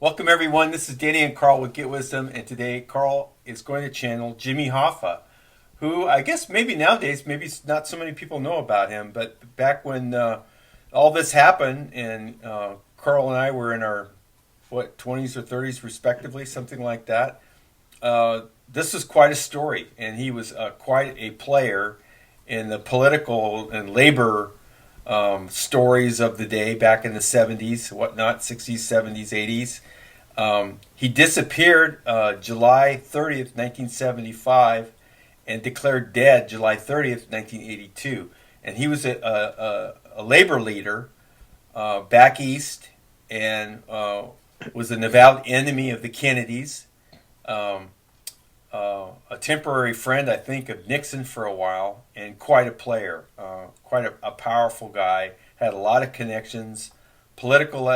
Welcome everyone, this is Danny and Karl with Get Wisdom, and today Karl is going to channel Jimmy Hoffa, who I guess maybe nowadays, maybe not so many people know about him, but back when all this happened and Karl and I were in our, 20s or 30s respectively, something like that, this was quite a story, and he was quite a player in the political and labor stories of the day back in the 70s, whatnot, 60s, 70s, 80s. He disappeared July 30th, 1975, and declared dead July 30th, 1982. And he was a labor leader back east and was an avowed enemy of the Kennedys, a temporary friend, I think, of Nixon for a while, and quite a player, quite a powerful guy, had a lot of connections, political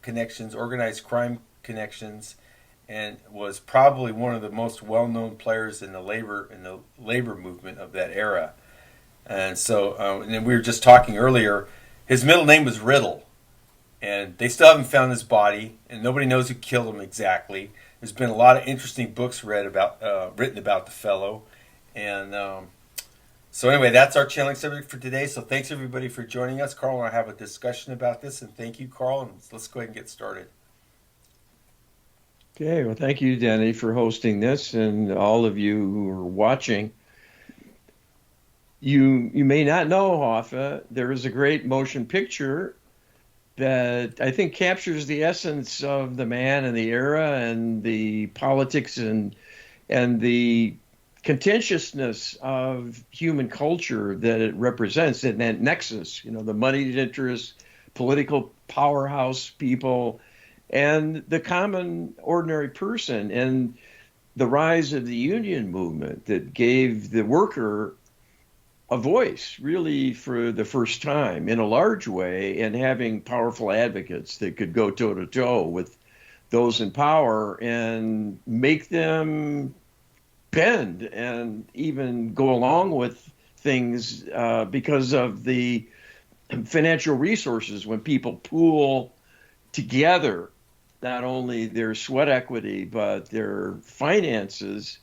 connections, organized crime connections, and was probably one of the most well-known players in the labor movement of that era. And so, and then we were just talking earlier, his middle name was Riddle, and they still haven't found his body, and nobody knows who killed him exactly. There's been a lot of interesting books written about the fellow, and so anyway, that's our channeling subject for today. So thanks everybody for joining us. Karl and I have a discussion about this, and thank you, Karl. And let's go ahead and get started. Okay, well, thank you, Danny, for hosting this, and all of you who are watching. You may not know Hoffa. There is a great motion picture that I think captures the essence of the man and the era and the politics and the contentiousness of human culture that it represents, and that nexus, the moneyed interests, political powerhouse people, and the common ordinary person, and the rise of the union movement that gave the worker a voice really for the first time in a large way, and having powerful advocates that could go toe to toe with those in power and make them bend and even go along with things because of the financial resources. When people pool together not only their sweat equity but their finances,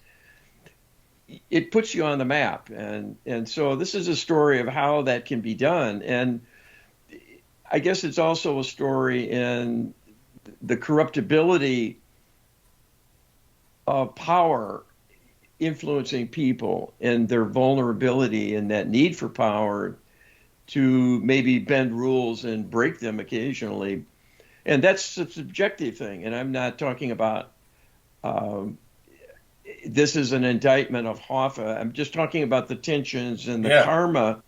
it puts you on the map. And so this is a story of how that can be done. And I guess it's also a story in the corruptibility of power influencing people and their vulnerability and that need for power to maybe bend rules and break them occasionally. And that's a subjective thing. And I'm not talking about um, this is an indictment of Hoffa. I'm just talking about the tensions and the Yeah. karma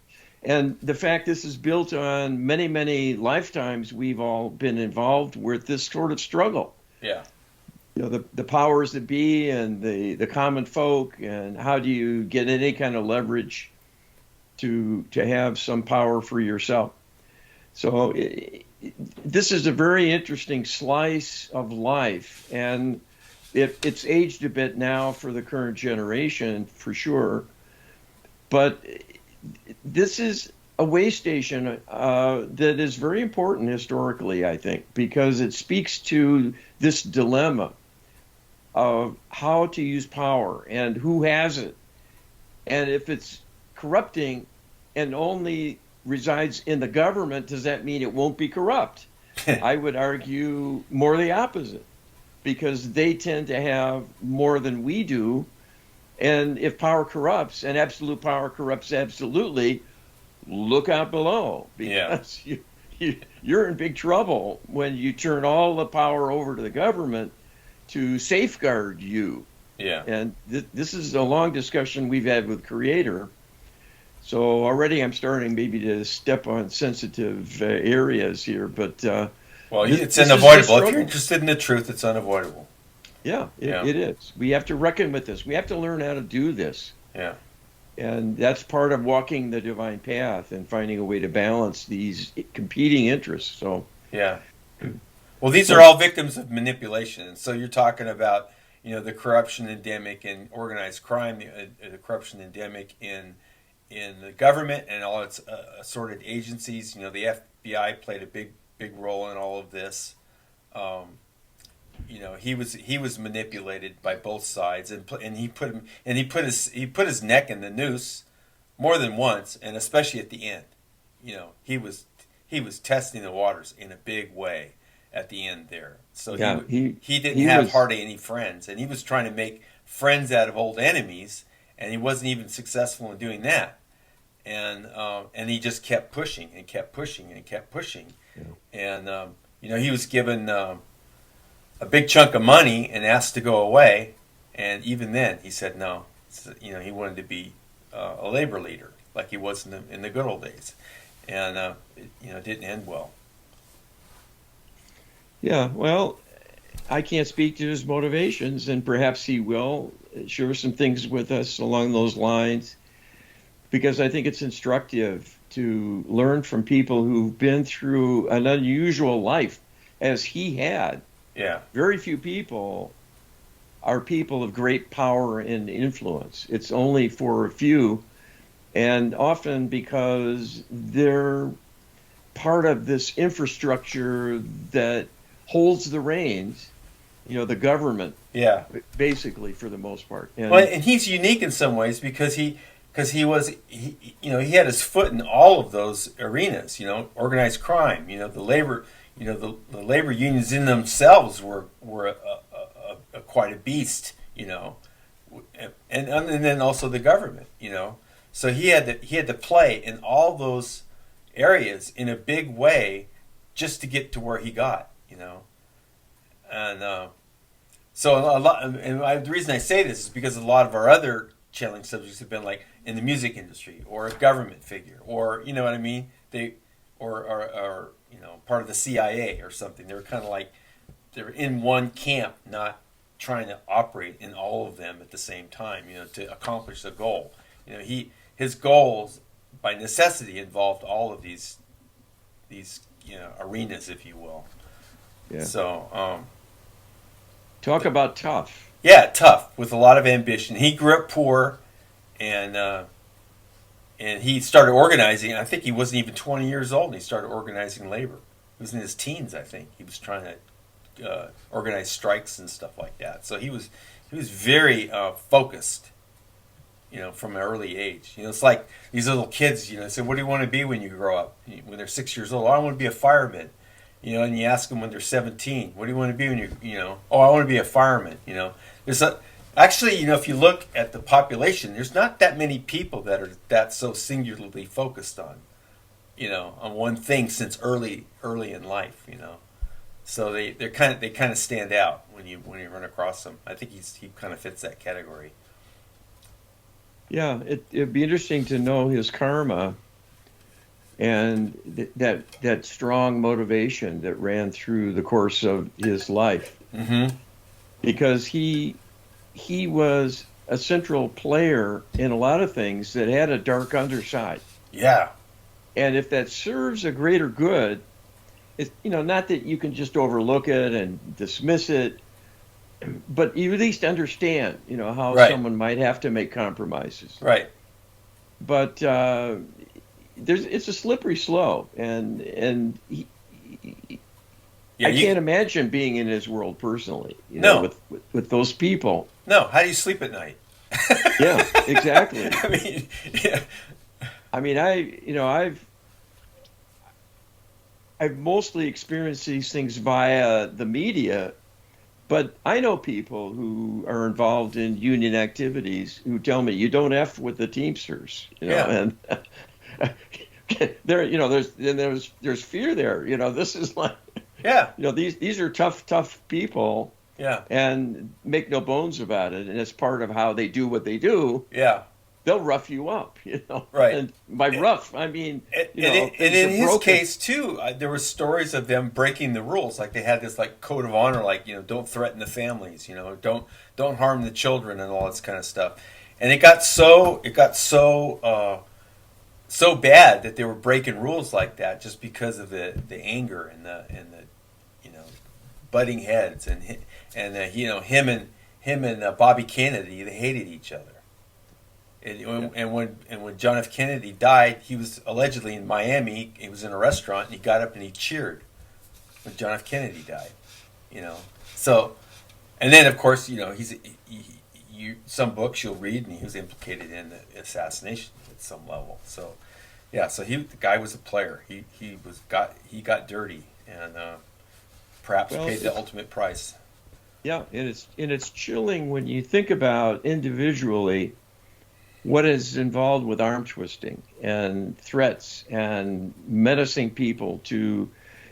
and the fact this is built on many, many lifetimes we've all been involved with this sort of struggle. Yeah. The powers that be and the common folk, and how do you get any kind of leverage to have some power for yourself. So this is a very interesting slice of life, and it's aged a bit now for the current generation, for sure. But this is a way station that is very important historically, I think, because it speaks to this dilemma of how to use power and who has it. And if it's corrupting and only resides in the government, does that mean it won't be corrupt? I would argue more the opposite, because they tend to have more than we do. And if power corrupts, and absolute power corrupts absolutely, look out below, Yeah. because you're in big trouble when you turn all the power over to the government to safeguard you. Yeah. And this is a long discussion we've had with Creator. So already I'm starting maybe to step on sensitive areas here, but Well, it's this is unavoidable. If struggle. you're interested in the truth, it's unavoidable. Yeah, Yeah. it is. We have to reckon with this. We have to learn how to do this. Yeah. And that's part of walking the divine path and finding a way to balance these competing interests. So, Yeah. Well, these are all victims of manipulation. And so you're talking about, the corruption endemic in organized crime, the corruption endemic in the government and all its assorted agencies. The FBI played a big role in all of this. He was manipulated by both sides, and he put his neck in the noose more than once, and especially at the end. He was testing the waters in a big way at the end there. So yeah, he didn't he have was, hardly any friends, and he was trying to make friends out of old enemies, and he wasn't even successful in doing that. And he just kept pushing and kept pushing and kept pushing, and he was given a big chunk of money and asked to go away, and even then he said no. He wanted to be a labor leader like he was in the good old days, and it didn't end well. yeah, well, I can't speak to his motivations, and perhaps he will share some things with us along those lines, because I think it's instructive to learn from people who've been through an unusual life as he had. Yeah. Very few people are people of great power and influence. It's only for a few, and often because they're part of this infrastructure that holds the reins, the government, Yeah. basically, for the most part. And he's unique in some ways because he had his foot in all of those arenas. Organized crime. The labor. The labor unions in themselves were quite a beast. And then also the government. So he had to play in all those areas in a big way just to get to where he got. And so a lot. The reason I say this is because a lot of our other channeling subjects have been like in the music industry or a government figure, or you know what I mean. They or part of the CIA or something. They were kind of like they're in one camp, not trying to operate in all of them at the same time. To accomplish the goal. His goals by necessity involved all of these arenas, if you will. Yeah. So Talk about tough. yeah, tough with a lot of ambition. He grew up poor, and he started organizing. I think he wasn't even 20 years old, and he started organizing labor. He was in his teens, I think. He was trying to organize strikes and stuff like that. So he was very focused, from an early age. It's like these little kids, say, what do you want to be when you grow up? When they're 6 years old, I want to be a fireman. And you ask them when they're 17, what do you want to be when oh, I want to be a fireman. Actually, if you look at the population, there's not that many people that are so singularly focused on on one thing since early in life. So they kind of stand out when you run across them. I think he kind of fits that category. Yeah, it'd be interesting to know his karma and that strong motivation that ran through the course of his life, Mm-hmm. because he was a central player in a lot of things that had a dark underside. Yeah. And if that serves a greater good, it's, not that you can just overlook it and dismiss it, but you at least understand, how Right. someone might have to make compromises. Right. But it's a slippery slope, and Yeah. I You can't imagine being in his world personally, no with those people. no. How do you sleep at night? Yeah, exactly. I mean, yeah. I mean, I've mostly experienced these things via the media, but I know people who are involved in union activities who tell me you don't F with the Teamsters, Yeah. and there's fear there. This is like, Yeah. these are tough people, Yeah. and make no bones about it. And it's part of how they do what they do. Yeah. They'll rough you up, Right. And by rough, I mean, And things in are his broken. case too, there were stories of them breaking the rules. Like they had this like code of honor, like don't threaten the families, don't harm the children, and all this kind of stuff. And it got so bad that they were breaking rules like that just because of the anger and the you know butting heads and him and Bobby Kennedy, they hated each other. And when John F. Kennedy died, he was allegedly in Miami. He was in a restaurant and he got up and he cheered when John F. Kennedy died. You know, so and then of course some books you'll read and he was implicated in the assassination at some level. So yeah, so the guy was a player. He got dirty and perhaps Well, paid the ultimate price. yeah, and it's chilling when you think about individually what is involved with arm twisting and threats and menacing people to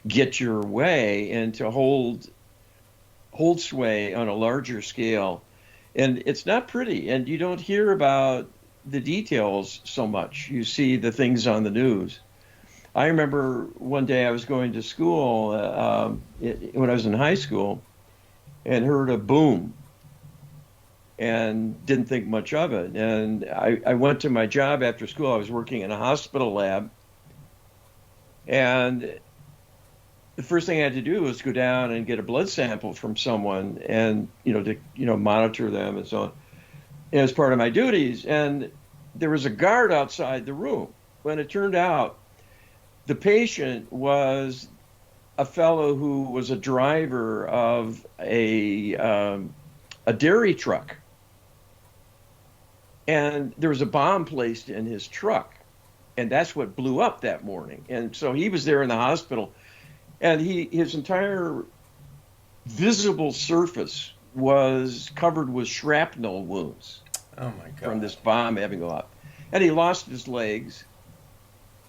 get your way and to hold sway on a larger scale. And it's not pretty, and you don't hear about the details so much. You see the things on the news. I remember one day I was going to school when I was in high school and heard a boom and didn't think much of it. And I went to my job after school. I was working in a hospital lab, and the first thing I had to do was go down and get a blood sample from someone, and to monitor them and so on, as part of my duties. And there was a guard outside the room. When it turned out the patient was a fellow who was a driver of a dairy truck, and there was a bomb placed in his truck, and that's what blew up that morning. And so he was there in the hospital, and his entire visible surface was covered with shrapnel wounds Oh my from God. this bomb having gone off, and he lost his legs,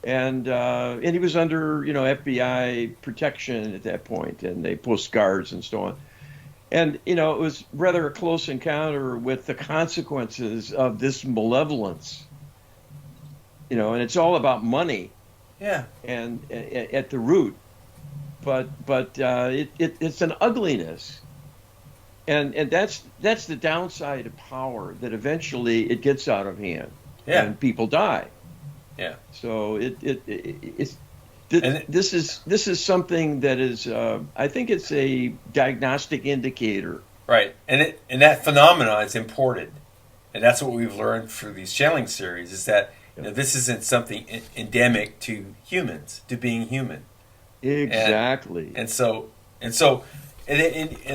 and he was under FBI protection at that point, and they post guards and so on. And it was rather a close encounter with the consequences of this malevolence. And it's all about money Yeah. and at the root, but it's an ugliness, and that's the downside of power, that eventually it gets out of hand Yeah. and people die. Yeah. So it's And this is something that is I think it's a diagnostic indicator. right. And that phenomenon is imported. And that's what we've learned through these channeling series is that this isn't something endemic to humans, to being human. Exactly. And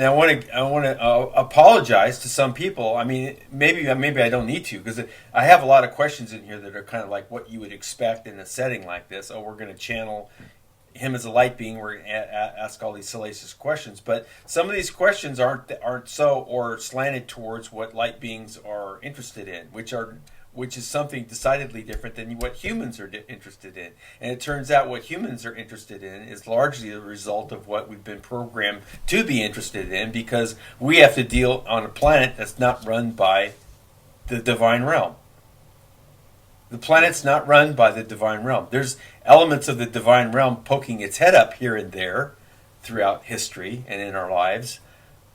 I want to apologize to some people. I mean, maybe I don't need to, because I have a lot of questions in here that are kind of like what you would expect in a setting like this. Oh, we're going to channel him as a light being. We're going to ask all these salacious questions, but some of these questions aren't so, or slanted towards what light beings are interested in, which which is something decidedly different than what humans are interested in. And it turns out what humans are interested in is largely a result of what we've been programmed to be interested in, because we have to deal on a planet that's not run by the divine realm. The planet's not run by the divine realm. There's elements of the divine realm poking its head up here and there throughout history and in our lives,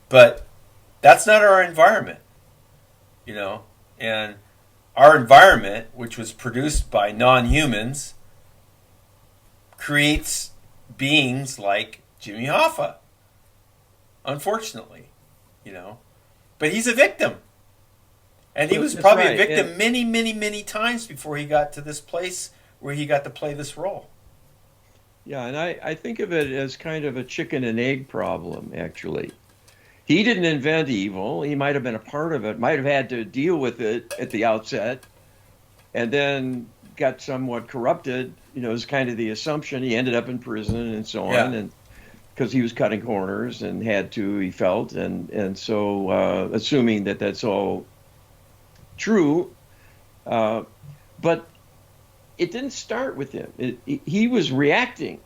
but that's not our environment, you know. And our environment, which was produced by non-humans, creates beings like Jimmy Hoffa, unfortunately, you know. But he's a victim. And he was probably a victim many, many, many times before he got to this place where he got to play this role. Yeah, and I think of it as kind of a chicken and egg problem, actually. He didn't invent evil. He might have been a part of it, might have had to deal with it at the outset, and then got somewhat corrupted, you know, is kind of the assumption. He ended up in prison and so on, and because he was cutting corners and had to, he felt, and so assuming that that's all true, but it didn't start with him. He was reacting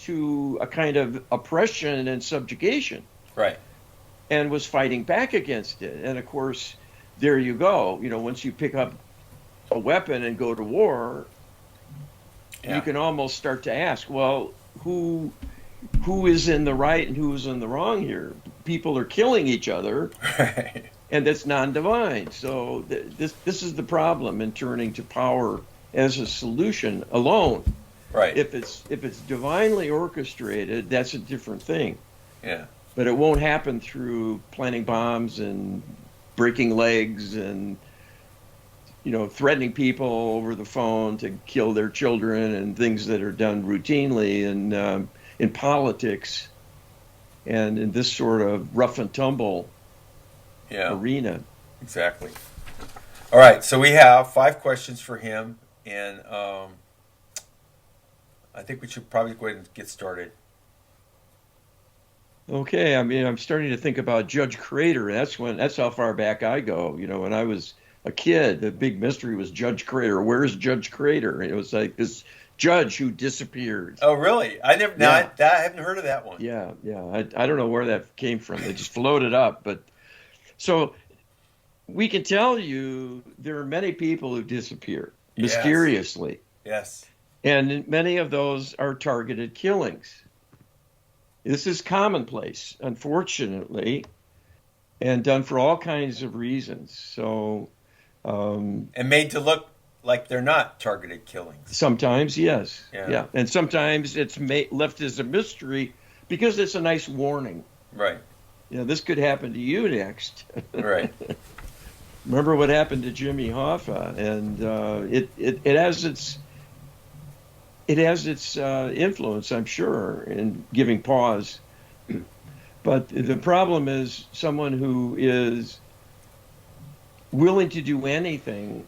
to a kind of oppression and subjugation. Right. And was fighting back against it. And of course, there you go. You know, once you pick up a weapon and go to war, you can almost start to ask, well, who is in the right and who is in the wrong here? People are killing each other, and that's non-divine. So this is the problem in turning to power as a solution alone. Right. If it's divinely orchestrated, that's a different thing. Yeah. But it won't happen through planting bombs and breaking legs and, you know, threatening people over the phone to kill their children and things that are done routinely in politics and in this sort of rough and tumble arena. Exactly. All right, so we have 5 questions for him, and I think we should probably go ahead and get started. Okay, I mean, I'm starting to think about Judge Crater. That's how far back I go. You know, when I was a kid, the big mystery was Judge Crater. Where's Judge Crater? And it was like this judge who disappeared. Oh, really? I haven't heard of that one. Yeah. I don't know where that came from. They just floated up. But so we can tell you there are many people who disappear mysteriously. Yes. And many of those are targeted killings. This is commonplace, unfortunately, and done for all kinds of reasons. So, and made to look like they're not targeted killings. Sometimes, yes, yeah, and sometimes it's left as a mystery because it's a nice warning. Right. You know, this could happen to you next. Right. Remember what happened to Jimmy Hoffa, and it has its. It has its influence, I'm sure, in giving pause. But the problem is someone who is willing to do anything.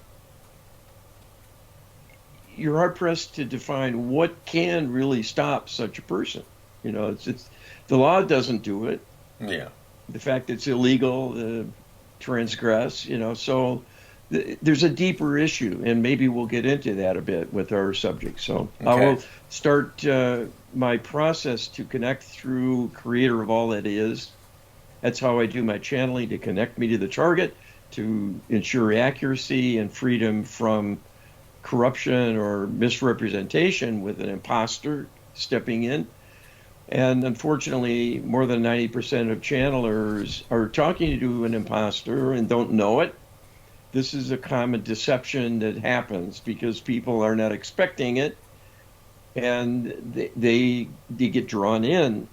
You're hard-pressed to define what can really stop such a person. You know, it's the law doesn't do it. Yeah. The fact it's illegal to transgress, you know, so there's a deeper issue, and maybe we'll get into that a bit with our subject. So okay. I will start my process to connect through Creator of all that is. That's how I do my channeling, to connect me to the target, to ensure accuracy and freedom from corruption or misrepresentation with an imposter stepping in. And unfortunately, more than 90% of channelers are talking to an imposter and don't know it. This is a common deception that happens because people are not expecting it, and they get drawn in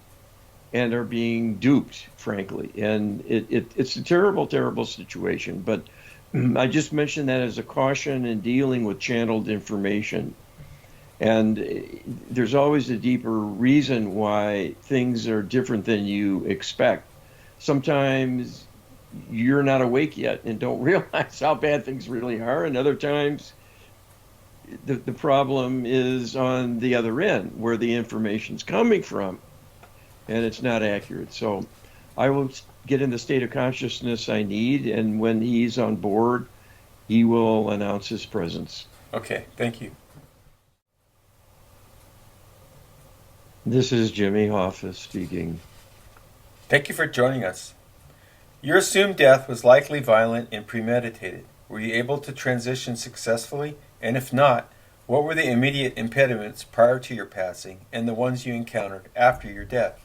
and are being duped, frankly. And it's a terrible, terrible situation. But I just mentioned that as a caution in dealing with channeled information. And there's always a deeper reason why things are different than you expect. Sometimes you're not awake yet and don't realize how bad things really are. And other times, the problem is on the other end, where the information's coming from, and it's not accurate. So I will get in the state of consciousness I need, and when he's on board, he will announce his presence. Okay, thank you. This is Jimmy Hoffa speaking. Thank you for joining us. Your assumed death was likely violent and premeditated. Were you able to transition successfully? And if not, what were the immediate impediments prior to your passing and the ones you encountered after your death?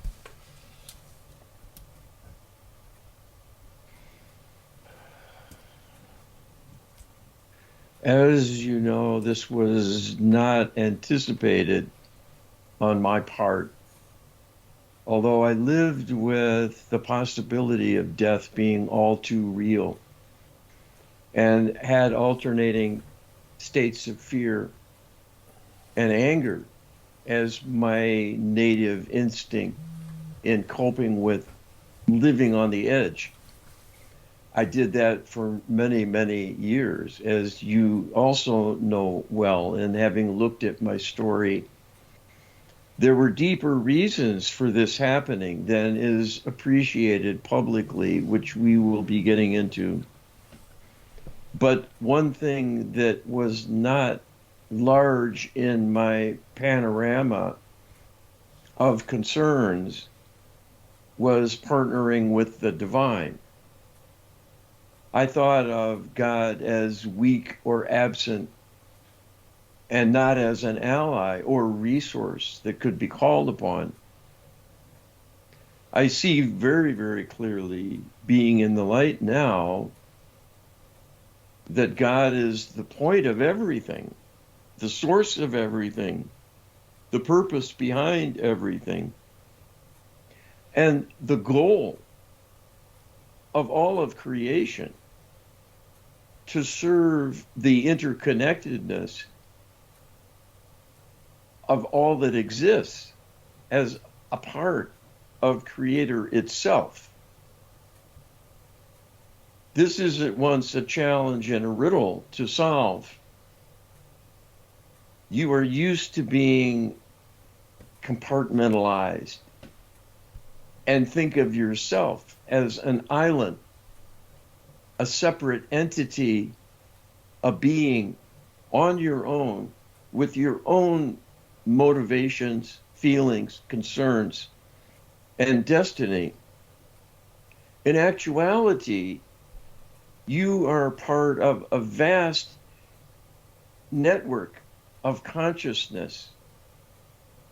As you know, this was not anticipated on my part, although I lived with the possibility of death being all too real and had alternating states of fear and anger as my native instinct in coping with living on the edge. I did that for many, many years, as you also know well, and having looked at my story. There were deeper reasons for this happening than is appreciated publicly, which we will be getting into. But one thing that was not large in my panorama of concerns was partnering with the divine. I thought of God as weak or absent and not as an ally or resource that could be called upon. I see very, very clearly, being in the light now, that God is the point of everything, the source of everything, the purpose behind everything, and the goal of all of creation to serve the interconnectedness of all that exists as a part of Creator itself. This is at once a challenge and a riddle to solve. You are used to being compartmentalized and think of yourself as an island, a separate entity, a being on your own with your own motivations, feelings, concerns, and destiny. In actuality, you are part of a vast network of consciousness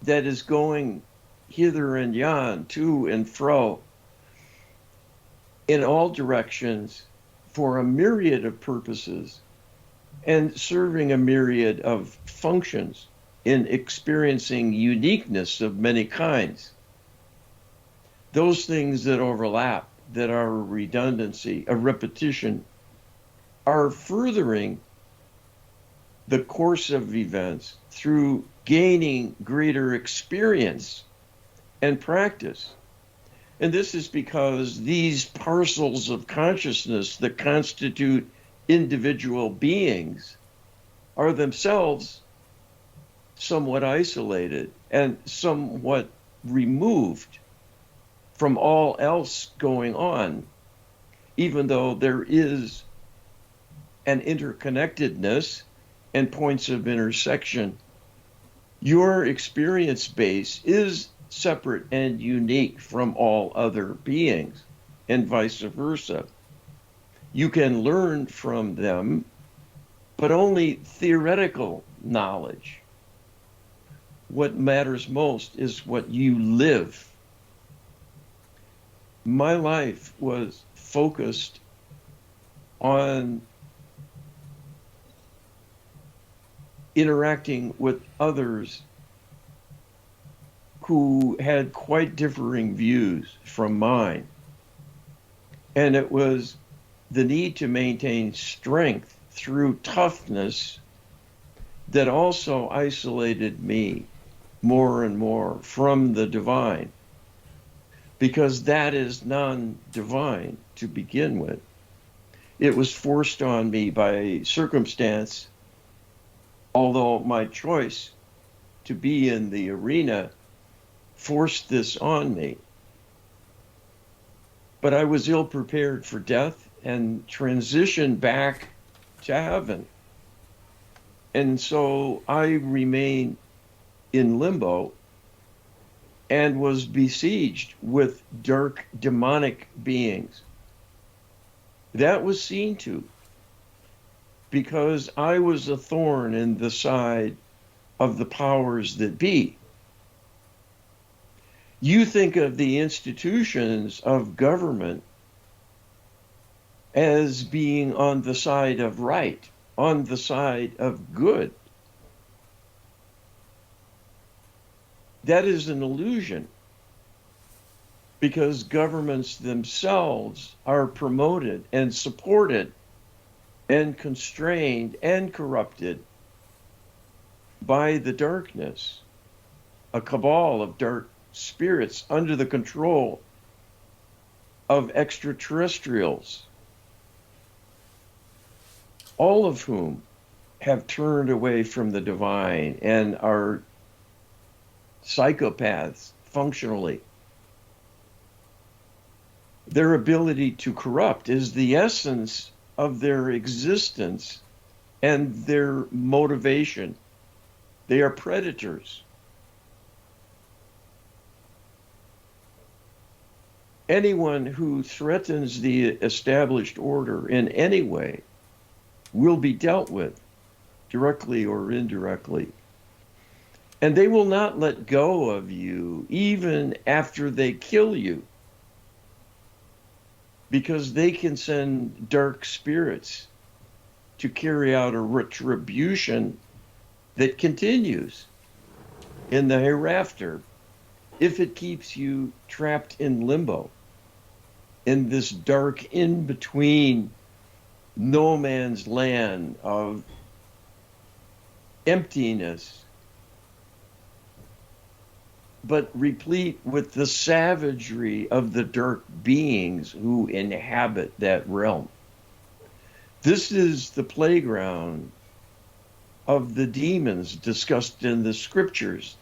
that is going hither and yon, to and fro, in all directions for a myriad of purposes and serving a myriad of functions in experiencing uniqueness of many kinds. Those things that overlap, that are a redundancy, a repetition, are furthering the course of events through gaining greater experience and practice. And this is because these parcels of consciousness that constitute individual beings are themselves somewhat isolated and somewhat removed from all else going on, even though there is an interconnectedness and points of intersection. Your experience base is separate and unique from all other beings, and vice versa. You can learn from them, but only theoretical knowledge. What matters most is what you live. My life was focused on interacting with others who had quite differing views from mine. And it was the need to maintain strength through toughness that also isolated me more and more from the divine, because that is non-divine to begin with. It was forced on me by circumstance, although my choice to be in the arena forced this on me. But I was ill prepared for death and transitioned back to heaven. And so I remained in limbo and was besieged with dark demonic beings. That was seen to because I was a thorn in the side of the powers that be. You think of the institutions of government as being on the side of right, on the side of good. That is an illusion because governments themselves are promoted and supported and constrained and corrupted by the darkness, a cabal of dark spirits under the control of extraterrestrials, all of whom have turned away from the divine and are psychopaths functionally. Their ability to corrupt is the essence of their existence and their motivation. They are predators. Anyone who threatens the established order in any way will be dealt with, directly or indirectly. And they will not let go of you even after they kill you, because they can send dark spirits to carry out a retribution that continues in the hereafter if it keeps you trapped in limbo, in this dark in-between no man's land of emptiness, but replete with the savagery of the dark beings who inhabit that realm. This is the playground of the demons discussed in the scriptures,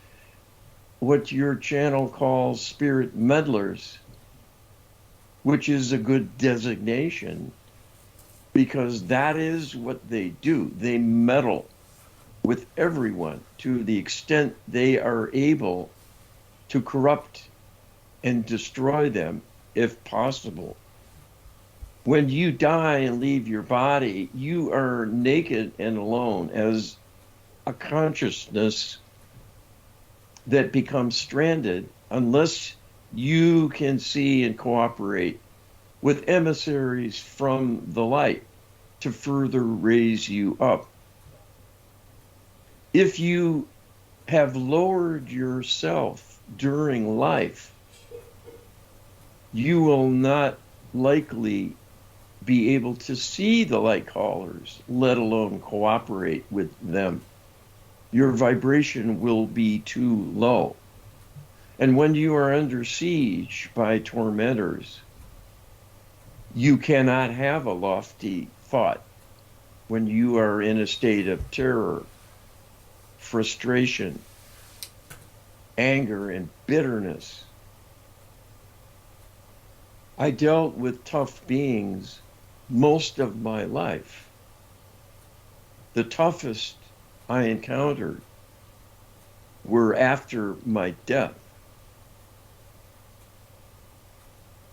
what your channel calls spirit meddlers, which is a good designation because that is what they do. They meddle with everyone to the extent they are able to corrupt and destroy them if possible. When you die and leave your body, you are naked and alone as a consciousness that becomes stranded unless you can see and cooperate with emissaries from the light to further raise you up. If you have lowered yourself during life, you will not likely be able to see the light callers, let alone cooperate with them. Your vibration will be too low. And when you are under siege by tormentors, you cannot have a lofty thought when you are in a state of terror, frustration, anger, and bitterness. I dealt with tough beings most of my life. The toughest I encountered were after my death.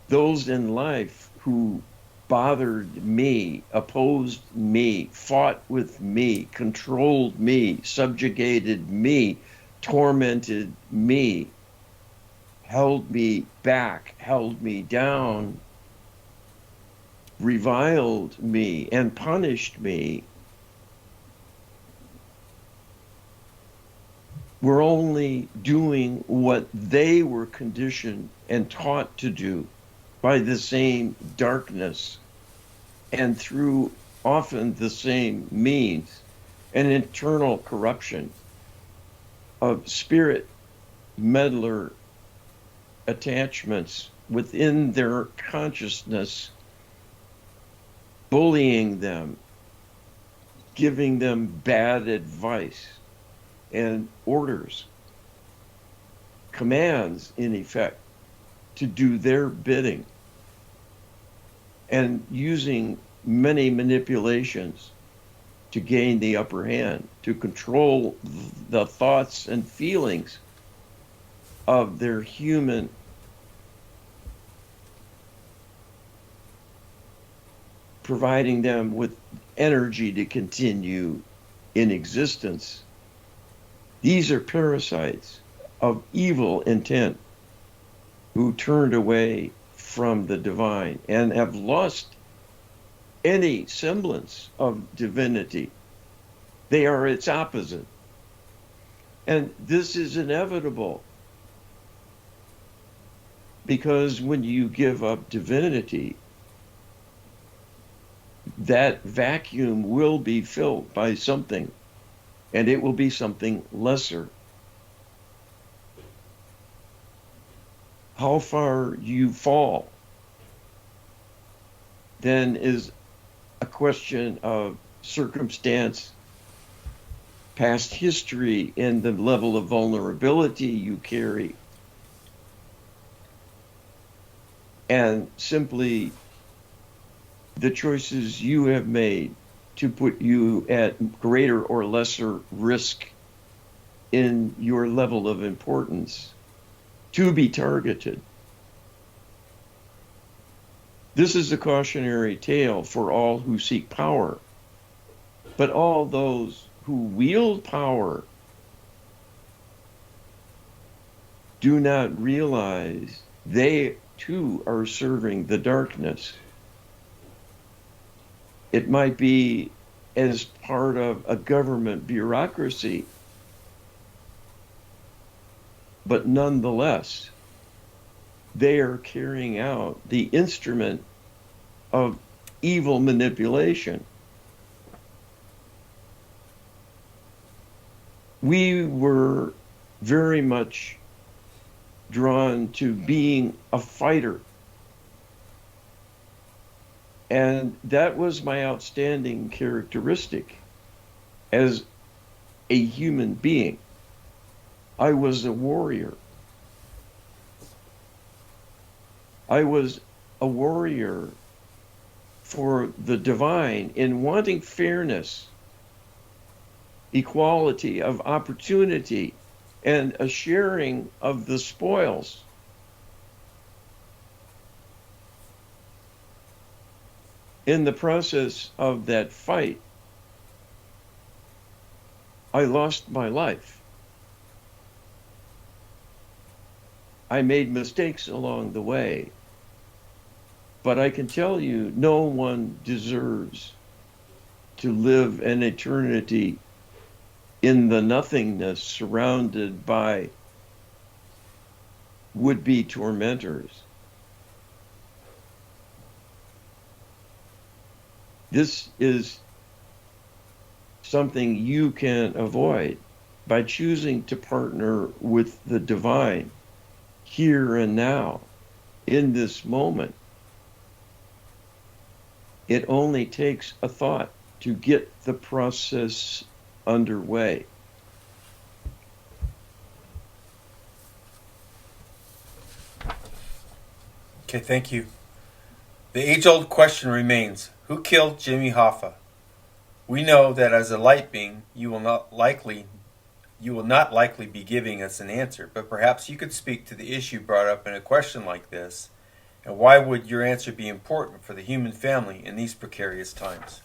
Those in life who bothered me, opposed me, fought with me, controlled me, subjugated me, tormented me, held me back, held me down, reviled me, and punished me, were only doing what they were conditioned and taught to do by the same darkness and through often the same means, an internal corruption of spirit meddler attachments within their consciousness, bullying them, giving them bad advice and orders, commands in effect to do their bidding, and using many manipulations to gain the upper hand, to control the thoughts and feelings of their human providing them with energy to continue in existence. These are parasites of evil intent who turned away from the divine and have lost any semblance of divinity. They are its opposite. And this is inevitable because when you give up divinity, that vacuum will be filled by something, and it will be something lesser. How far you fall then is a question of circumstance, past history, and the level of vulnerability you carry, and simply the choices you have made to put you at greater or lesser risk in your level of importance to be targeted. This is a cautionary tale for all who seek power, but all those who wield power do not realize they too are serving the darkness. It might be as part of a government bureaucracy, but nonetheless, they are carrying out the instrument of evil manipulation. We were very much drawn to being a fighter. And that was my outstanding characteristic as a human being. I was a warrior. I was a warrior for the divine in wanting fairness, equality of opportunity, and a sharing of the spoils. In the process of that fight, I lost my life. I made mistakes along the way, but I can tell you no one deserves to live an eternity in the nothingness surrounded by would-be tormentors. This is something you can avoid by choosing to partner with the divine here and now, in this moment. It only takes a thought to get the process underway. Okay, thank you. The age-old question remains, who killed Jimmy Hoffa? We know that as a light being, you will not likely be giving us an answer, but perhaps you could speak to the issue brought up in a question like this, and why would your answer be important for the human family in these precarious times?